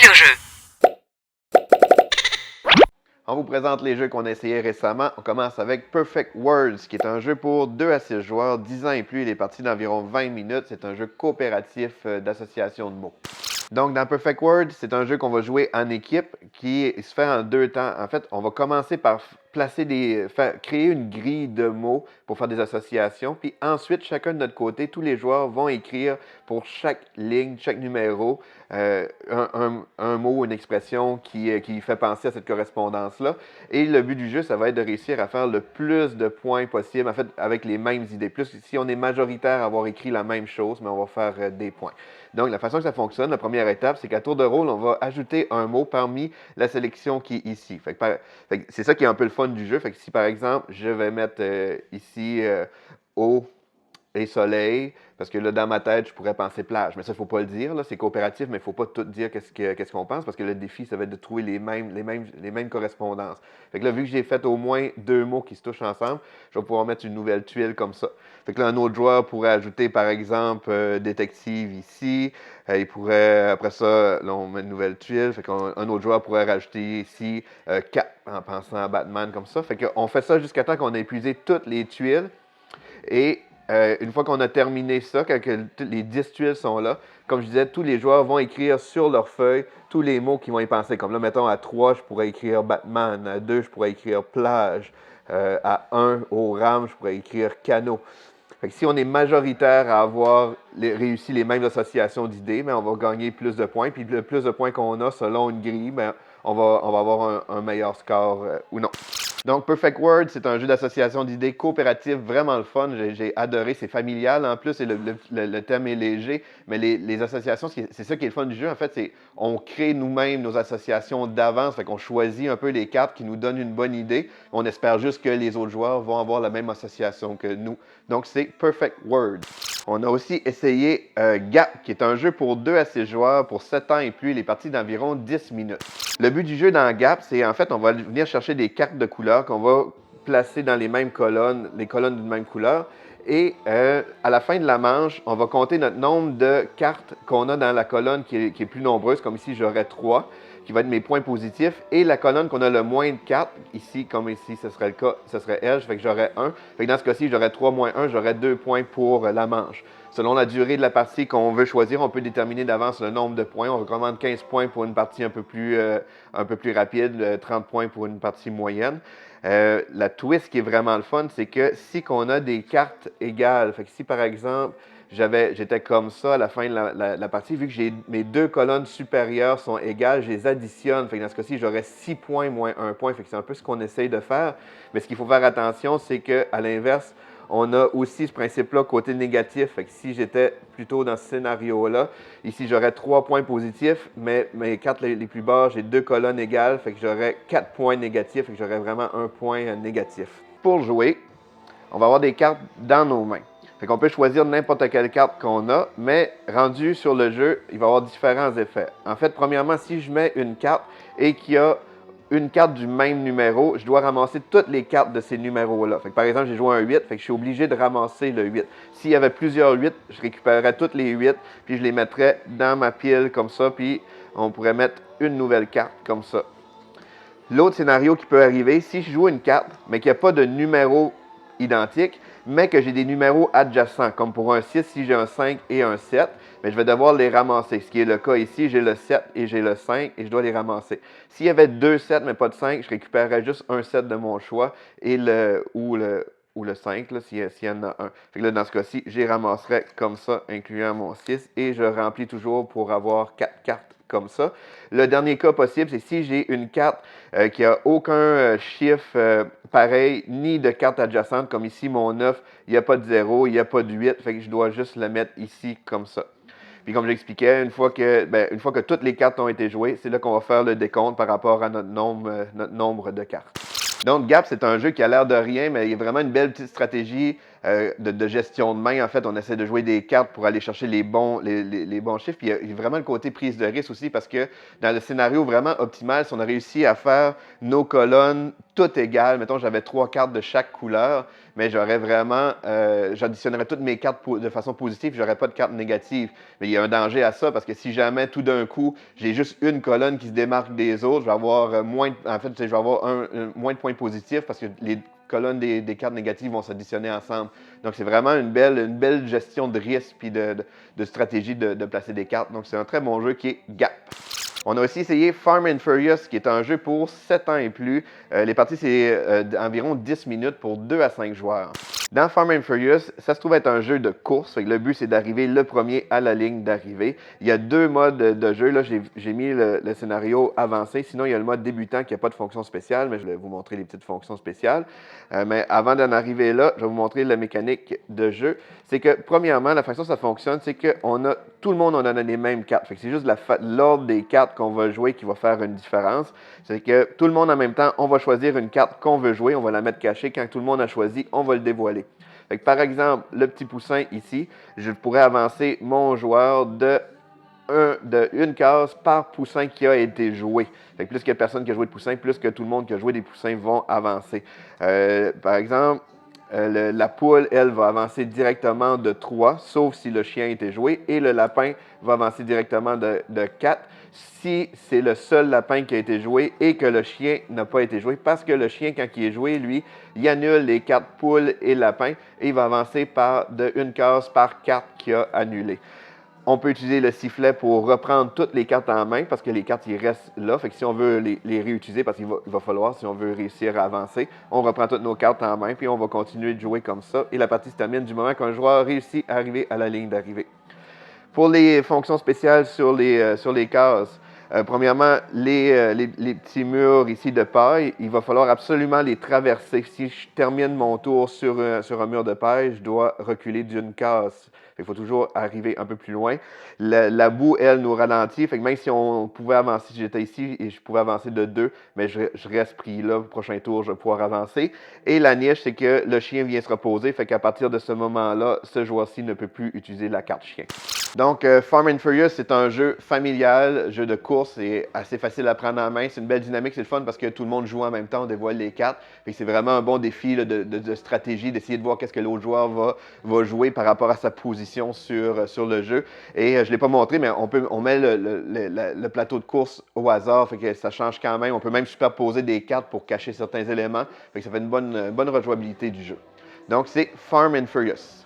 Vidéojeu. On vous présente les jeux qu'on a essayés récemment. On commence avec Perfect Words, qui est un jeu pour 2 à 6 joueurs, 10 ans et plus. Il est parti d'environ 20 minutes. C'est un jeu coopératif d'association de mots. Donc, dans Perfect Words, c'est un jeu qu'on va jouer en équipe qui se fait en 2 temps. En fait, on va commencer par créer une grille de mots pour faire des associations. Puis ensuite, chacun de notre côté, tous les joueurs vont écrire pour chaque ligne, chaque numéro, un mot, une expression qui fait penser à cette correspondance-là. Et le but du jeu, ça va être de réussir à faire le plus de points possible, en fait, avec les mêmes idées. Plus, si on est majoritaire à avoir écrit la même chose, mais on va faire des points. Donc, la façon que ça fonctionne, la première étape, c'est qu'à tour de rôle, on va ajouter un mot parmi la sélection qui est ici. C'est ça qui est un peu le fun du jeu. Fait que si, par exemple, je vais mettre ici eau et soleil, parce que là, dans ma tête, je pourrais penser plage. Mais ça, il ne faut pas le dire. C'est coopératif, mais il ne faut pas tout dire qu'est-ce qu'on pense, parce que le défi, ça va être de trouver les mêmes correspondances. Fait que là, vu que j'ai fait au moins 2 mots qui se touchent ensemble, je vais pouvoir mettre une nouvelle tuile comme ça. Fait que là, un autre joueur pourrait ajouter, par exemple, détective ici. Il pourrait, après ça, là, on met une nouvelle tuile. Fait qu'un autre joueur pourrait rajouter ici 4 en pensant à Batman comme ça. Fait qu'on fait ça jusqu'à temps qu'on a épuisé toutes les tuiles. Et une fois qu'on a terminé ça, quand les 10 tuiles sont là, comme je disais, tous les joueurs vont écrire sur leur feuille tous les mots qu'ils vont y penser. Comme là, mettons, à 3, je pourrais écrire Batman. À 2, je pourrais écrire plage. À 1, au rame, je pourrais écrire canot. Fait que si on est majoritaire à avoir réussi les mêmes associations d'idées, on va gagner plus de points. Puis le plus de points qu'on a selon une grille, on va avoir un meilleur score ou non. Donc, Perfect Words, c'est un jeu d'association d'idées coopératif, vraiment le fun. J'ai adoré, c'est familial en plus, et le thème est léger. Mais les associations, c'est ça qui est le fun du jeu. En fait, c'est on crée nous-mêmes nos associations d'avance. Fait qu'on choisit un peu les cartes qui nous donnent une bonne idée. On espère juste que les autres joueurs vont avoir la même association que nous. Donc, c'est Perfect Words. On a aussi essayé Gap, qui est un jeu pour 2 à 6 joueurs, pour 7 ans et plus. Il est parti d'environ 10 minutes. Le but du jeu dans Gap, c'est en fait, on va venir chercher des cartes de couleurs qu'on va placer dans les mêmes colonnes, les colonnes d'une même couleur. Et à la fin de la manche, on va compter notre nombre de cartes qu'on a dans la colonne qui est plus nombreuse, comme ici, j'aurais 3, qui va être mes points positifs, et la colonne qu'on a le moins de cartes, ici, comme ici, ce serait le cas, ce serait elle, fait que j'aurais 1. Fait que dans ce cas-ci, j'aurais 3 moins 1, j'aurais 2 points pour la manche. Selon la durée de la partie qu'on veut choisir, on peut déterminer d'avance le nombre de points. On recommande 15 points pour une partie un peu plus rapide, 30 points pour une partie moyenne. La twist qui est vraiment le fun, c'est que si on a des cartes égales, fait que si par exemple, j'étais comme ça à la fin de la partie, vu que mes 2 colonnes supérieures sont égales, je les additionne. Fait que dans ce cas-ci, j'aurais 6 points moins 1 point. Fait que c'est un peu ce qu'on essaye de faire. Mais ce qu'il faut faire attention, c'est qu'à l'inverse, on a aussi ce principe-là côté négatif. Fait que si j'étais plutôt dans ce scénario-là, ici j'aurais 3 points positifs, mais mes cartes les plus bas, j'ai 2 colonnes égales, fait que j'aurais 4 points négatifs, fait que j'aurais vraiment un point négatif. Pour jouer, on va avoir des cartes dans nos mains. Fait qu'on peut choisir n'importe quelle carte qu'on a, mais rendu sur le jeu, il va y avoir différents effets. En fait, premièrement, si je mets une carte et qu'il y a une carte du même numéro, je dois ramasser toutes les cartes de ces numéros-là. Fait que, par exemple, j'ai joué un 8, fait que je suis obligé de ramasser le 8. S'il y avait plusieurs 8, je récupérerais toutes les 8, puis je les mettrais dans ma pile comme ça, puis on pourrait mettre une nouvelle carte comme ça. L'autre scénario qui peut arriver, si je joue une carte, mais qu'il n'y a pas de numéro identique, mais que j'ai des numéros adjacents, comme pour un 6, si j'ai un 5 et un 7, mais je vais devoir les ramasser. Ce qui est le cas ici, j'ai le 7 et j'ai le 5 et je dois les ramasser. S'il y avait 2 7 mais pas de 5, je récupérerais juste un 7 de mon choix et ou le 5, s'il y en a un. Fait que là, dans ce cas-ci, j'y ramasserais comme ça, incluant mon 6, et je remplis toujours pour avoir 4 cartes comme ça. Le dernier cas possible, c'est si j'ai une carte qui n'a aucun chiffre pareil, ni de carte adjacente, comme ici, mon 9, il n'y a pas de 0, il n'y a pas de 8, fait que je dois juste le mettre ici, comme ça. Puis comme j'expliquais, une fois que toutes les cartes ont été jouées, c'est là qu'on va faire le décompte par rapport à notre nombre de cartes. Donc, Gap, c'est un jeu qui a l'air de rien, mais il y a vraiment une belle petite stratégie de gestion de main. En fait, on essaie de jouer des cartes pour aller chercher les bons chiffres. Puis il y a vraiment le côté prise de risque aussi parce que dans le scénario vraiment optimal, si on a réussi à faire nos colonnes toutes égales, mettons j'avais 3 cartes de chaque couleur, mais j'aurais vraiment, j'additionnerais toutes mes cartes de façon positive, j'aurais pas de cartes négatives. Mais il y a un danger à ça parce que si jamais tout d'un coup, j'ai juste une colonne qui se démarque des autres, je vais avoir je vais avoir moins de points positifs parce que les colonnes des cartes négatives vont s'additionner ensemble. Donc, c'est vraiment une belle gestion de risque puis de stratégie de placer des cartes. Donc, c'est un très bon jeu qui est GAP. On a aussi essayé Farm and Furious, qui est un jeu pour 7 ans et plus. Les parties, c'est environ 10 minutes pour 2 à 5 joueurs. Dans Farm and Furious, ça se trouve être un jeu de course. Le but, c'est d'arriver le premier à la ligne d'arrivée. Il y a 2 modes de jeu. Là, j'ai mis le scénario avancé. Sinon, il y a le mode débutant qui n'a pas de fonction spéciale, mais je vais vous montrer les petites fonctions spéciales. Mais avant d'en arriver là, je vais vous montrer la mécanique de jeu. C'est que, premièrement, la façon dont ça fonctionne, c'est que tout le monde, on a les mêmes cartes. Fait que c'est juste l'ordre des cartes qu'on va jouer qui va faire une différence. C'est que tout le monde en même temps, on va choisir une carte qu'on veut jouer, on va la mettre cachée. Quand tout le monde a choisi, on va le dévoiler. Fait que, par exemple, le petit poussin ici, je pourrais avancer mon joueur de une case par poussin qui a été joué. Fait que plus qu'il y a personne qui a joué de poussin, plus que tout le monde qui a joué des poussins vont avancer. Par exemple, la poule, elle, va avancer directement de 3, sauf si le chien a été joué, et le lapin va avancer directement de 4 si c'est le seul lapin qui a été joué et que le chien n'a pas été joué, parce que le chien, quand il est joué, lui, il annule les cartes poule et lapin, et il va avancer de une case par carte qu'il a annulée. On peut utiliser le sifflet pour reprendre toutes les cartes en main parce que les cartes, ils restent là. Fait que si on veut les réutiliser, parce qu'il va falloir, si on veut réussir à avancer, on reprend toutes nos cartes en main puis on va continuer de jouer comme ça. Et la partie se termine du moment qu'un joueur réussit à arriver à la ligne d'arrivée. Pour les fonctions spéciales sur les cases, premièrement, les petits murs ici de paille, il va falloir absolument les traverser. Si je termine mon tour sur un mur de paille, je dois reculer d'une case. Il faut toujours arriver un peu plus loin. La boue, elle, nous ralentit. Fait que même si on pouvait avancer, si j'étais ici et je pouvais avancer de 2, mais je reste pris là. Au prochain tour, je vais pouvoir avancer. Et la niche, c'est que le chien vient se reposer. Fait qu'à partir de ce moment-là, ce joueur-ci ne peut plus utiliser la carte chien. Donc, Farm and Furious, c'est un jeu familial, jeu de course, c'est assez facile à prendre en main. C'est une belle dynamique, c'est le fun parce que tout le monde joue en même temps, on dévoile les cartes. C'est vraiment un bon défi là, de stratégie, d'essayer de voir qu'est-ce que l'autre joueur va jouer par rapport à sa position sur le jeu. Et je ne l'ai pas montré, mais on met le plateau de course au hasard, fait que ça change quand même. On peut même superposer des cartes pour cacher certains éléments. Fait que ça fait une bonne rejouabilité du jeu. Donc, c'est Farm and Furious.